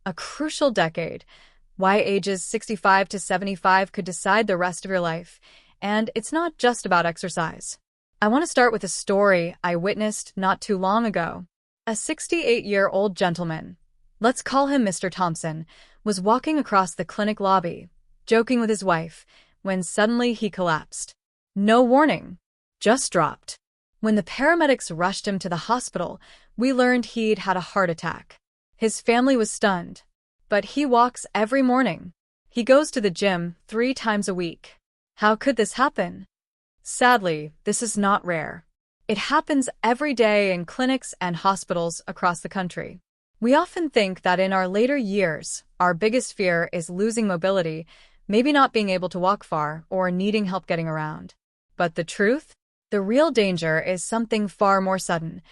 a crucial decade. Why ages 65 to 75 could decide the rest of your life. And it's not just about exercise. I want to start with a story I witnessed not too long ago. A 68-year-old gentleman, let's call him Mr. Thompson, was walking across the clinic lobby, joking with his wife, when suddenly he collapsed. No warning, just dropped. When the paramedics rushed him to the hospital, we learned he'd had a heart attack. His family was stunned. But he walks every morning. He goes to the gym 3 times a week. How could this happen? Sadly, this is not rare. It happens every day in clinics and hospitals across the country. We often think that in our later years, our biggest fear is losing mobility, maybe not being able to walk far, or needing help getting around. But the truth? The real danger is something far more sudden.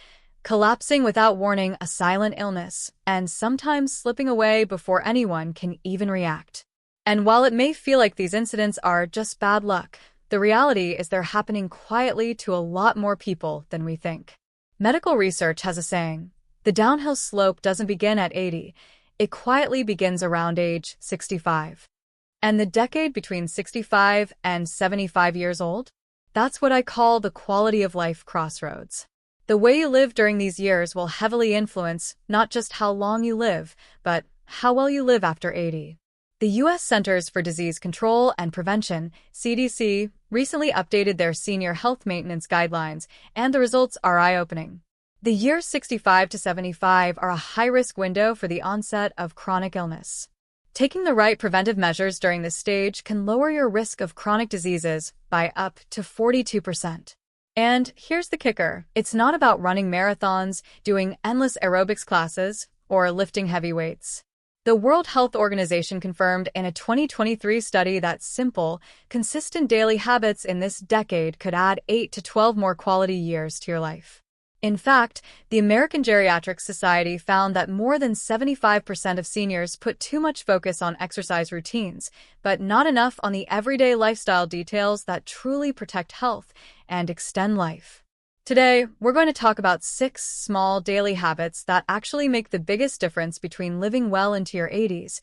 Collapsing without warning, a silent illness, and sometimes slipping away before anyone can even react. And while it may feel like these incidents are just bad luck, the reality is they're happening quietly to a lot more people than we think. Medical research has a saying, the downhill slope doesn't begin at 80, it quietly begins around age 65. And the decade between 65 and 75 years old? That's what I call the quality of life crossroads. The way you live during these years will heavily influence not just how long you live, but how well you live after 80. The U.S. Centers for Disease Control and Prevention, CDC, recently updated their senior health maintenance guidelines, and the results are eye-opening. The years 65 to 75 are a high-risk window for the onset of chronic illness. Taking the right preventive measures during this stage can lower your risk of chronic diseases by up to 42%. And here's the kicker. It's not about running marathons, doing endless aerobics classes, or lifting heavy weights. The World Health Organization confirmed in a 2023 study that simple, consistent daily habits in this decade could add 8 to 12 more quality years to your life. In fact, the American Geriatric Society found that more than 75% of seniors put too much focus on exercise routines, but not enough on the everyday lifestyle details that truly protect health and extend life. Today, we're going to talk about 6 small daily habits that actually make the biggest difference between living well into your 80s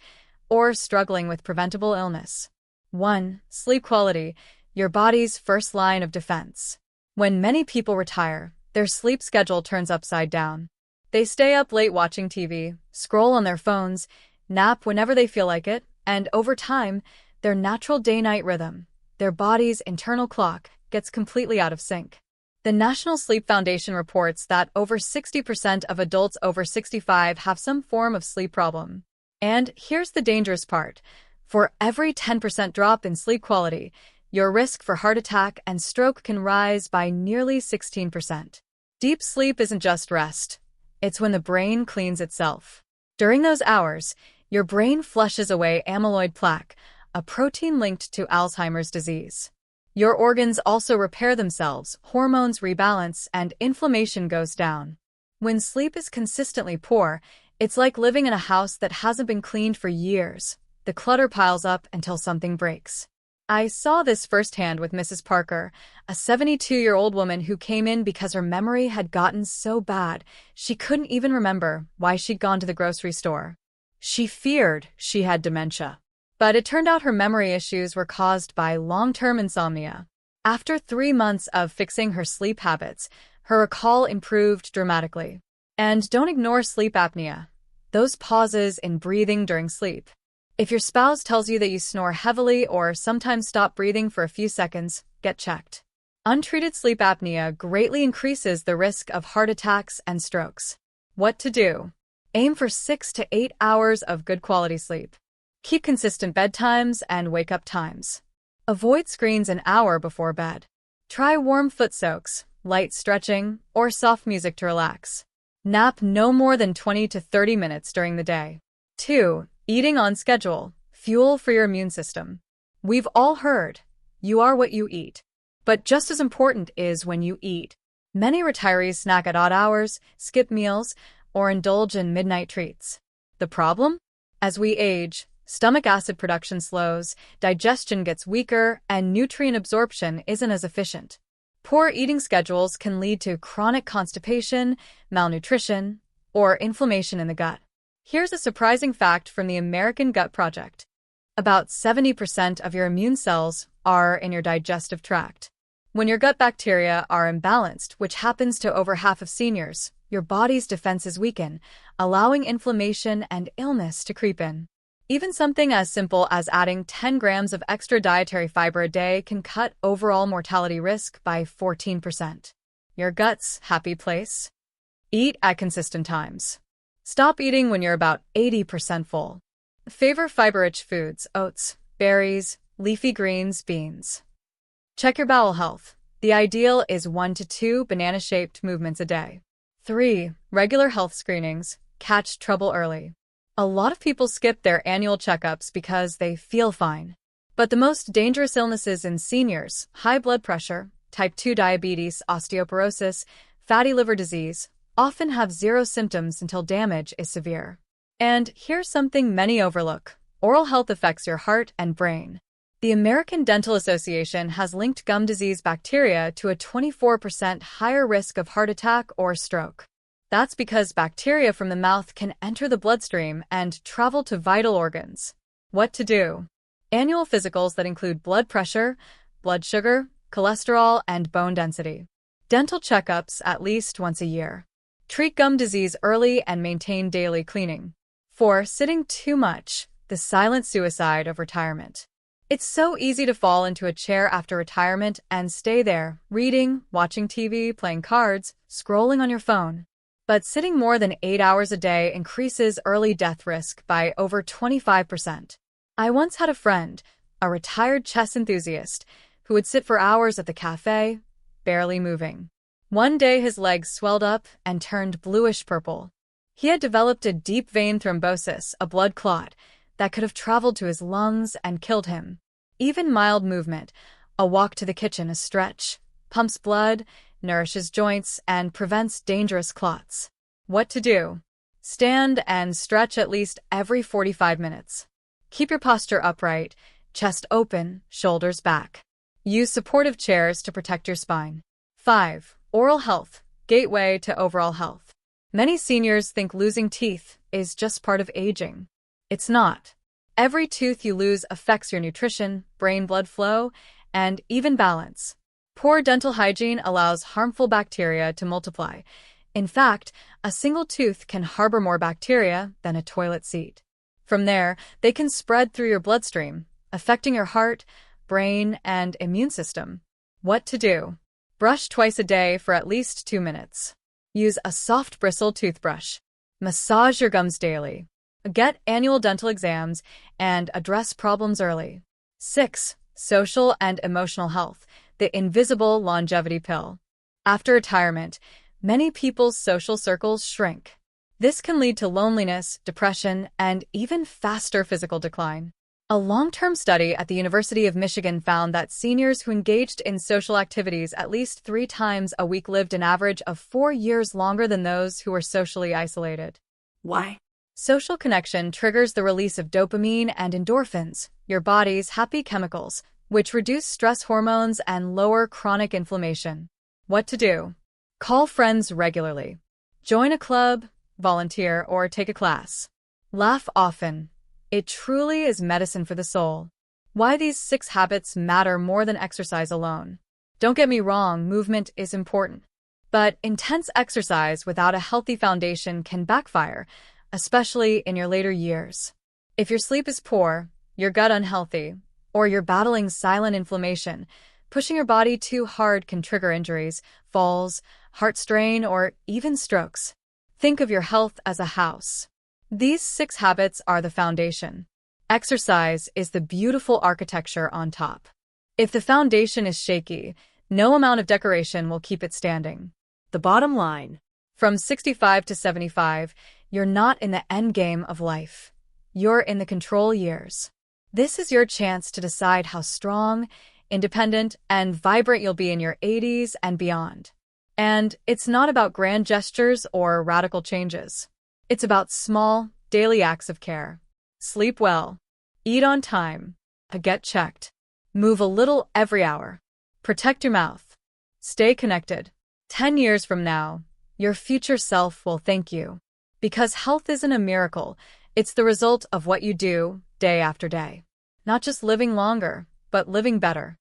or struggling with preventable illness. 1. Sleep quality, your body's first line of defense. When many people retire, their sleep schedule turns upside down. They stay up late watching TV, scroll on their phones, nap whenever they feel like it, and over time, their natural day-night rhythm, their body's internal clock, gets completely out of sync. The National Sleep Foundation reports that over 60% of adults over 65 have some form of sleep problem. And here's the dangerous part. For every 10% drop in sleep quality, your risk for heart attack and stroke can rise by nearly 16%. Deep sleep isn't just rest. It's when the brain cleans itself. During those hours, your brain flushes away amyloid plaque, a protein linked to Alzheimer's disease. Your organs also repair themselves, hormones rebalance, and inflammation goes down. When sleep is consistently poor, it's like living in a house that hasn't been cleaned for years. The clutter piles up until something breaks. I saw this firsthand with Mrs. Parker, a 72-year-old woman who came in because her memory had gotten so bad she couldn't even remember why she'd gone to the grocery store. She feared she had dementia. But it turned out her memory issues were caused by long-term insomnia. After 3 months of fixing her sleep habits, her recall improved dramatically. And don't ignore sleep apnea, those pauses in breathing during sleep. If your spouse tells you that you snore heavily or sometimes stop breathing for a few seconds, get checked. Untreated sleep apnea greatly increases the risk of heart attacks and strokes. What to do? Aim for 6 to 8 hours of good quality sleep. Keep consistent bedtimes and wake-up times. Avoid screens an hour before bed. Try warm foot soaks, light stretching, or soft music to relax. Nap no more than 20 to 30 minutes during the day. 2. Eating on schedule, fuel for your immune system. We've all heard, you are what you eat. But just as important is when you eat. Many retirees snack at odd hours, skip meals, or indulge in midnight treats. The problem? As we age, stomach acid production slows, digestion gets weaker, and nutrient absorption isn't as efficient. Poor eating schedules can lead to chronic constipation, malnutrition, or inflammation in the gut. Here's a surprising fact from the American Gut Project. About 70% of your immune cells are in your digestive tract. When your gut bacteria are imbalanced, which happens to over half of seniors, your body's defenses weaken, allowing inflammation and illness to creep in. Even something as simple as adding 10 grams of extra dietary fiber a day can cut overall mortality risk by 14%. Your gut's happy place? Eat at consistent times. Stop eating when you're about 80% full. Favor fiber-rich foods: oats, berries, leafy greens, beans. Check your bowel health. The ideal is 1 to 2 banana-shaped movements a day. 3. Regular health screenings. Catch trouble early. A lot of people skip their annual checkups because they feel fine. But the most dangerous illnesses in seniors, high blood pressure, type 2 diabetes, osteoporosis, fatty liver disease, often have zero symptoms until damage is severe. And here's something many overlook. Oral health affects your heart and brain. The American Dental Association has linked gum disease bacteria to a 24% higher risk of heart attack or stroke. That's because bacteria from the mouth can enter the bloodstream and travel to vital organs. What to do? Annual physicals that include blood pressure, blood sugar, cholesterol, and bone density. Dental checkups at least once a year. Treat gum disease early and maintain daily cleaning. 4. Sitting too much. The silent suicide of retirement. It's so easy to fall into a chair after retirement and stay there, reading, watching TV, playing cards, scrolling on your phone. But sitting more than 8 hours a day increases early death risk by over 25%. I once had a friend, a retired chess enthusiast, who would sit for hours at the cafe, barely moving. One day his legs swelled up and turned bluish-purple. He had developed a deep vein thrombosis, a blood clot, that could have traveled to his lungs and killed him. Even mild movement, a walk to the kitchen, a stretch, pumps blood, nourishes joints, and prevents dangerous clots. What to do? Stand and stretch at least every 45 minutes. Keep your posture upright, chest open, shoulders back. Use supportive chairs to protect your spine. 5. Oral health, gateway to overall health. Many seniors think losing teeth is just part of aging. It's not. Every tooth you lose affects your nutrition, brain blood flow, and even balance. Poor dental hygiene allows harmful bacteria to multiply. In fact, a single tooth can harbor more bacteria than a toilet seat. From there, they can spread through your bloodstream, affecting your heart, brain, and immune system. What to do? Brush twice a day for at least 2 minutes. Use a soft bristle toothbrush. Massage your gums daily. Get annual dental exams and address problems early. 6. Social and emotional health, the invisible longevity pill. After retirement, many people's social circles shrink. This can lead to loneliness, depression, and even faster physical decline. A long-term study at the University of Michigan found that seniors who engaged in social activities at least 3 times a week lived an average of 4 years longer than those who were socially isolated. Why? Social connection triggers the release of dopamine and endorphins, your body's happy chemicals, which reduce stress hormones and lower chronic inflammation. What to do? Call friends regularly. Join a club, volunteer, or take a class. Laugh often. It truly is medicine for the soul. Why these 6 habits matter more than exercise alone. Don't get me wrong, movement is important. But intense exercise without a healthy foundation can backfire, especially in your later years. If your sleep is poor, your gut unhealthy, or you're battling silent inflammation, pushing your body too hard can trigger injuries, falls, heart strain, or even strokes. Think of your health as a house. These 6 habits are the foundation. Exercise is the beautiful architecture on top. If the foundation is shaky, no amount of decoration will keep it standing. The bottom line. From 65 to 75, you're not in the end game of life. You're in the control years. This is your chance to decide how strong, independent, and vibrant you'll be in your 80s and beyond. And it's not about grand gestures or radical changes. It's about small, daily acts of care. Sleep well. Eat on time. Get checked. Move a little every hour. Protect your mouth. Stay connected. 10 years from now, your future self will thank you. Because health isn't a miracle, it's the result of what you do day after day. Not just living longer, but living better.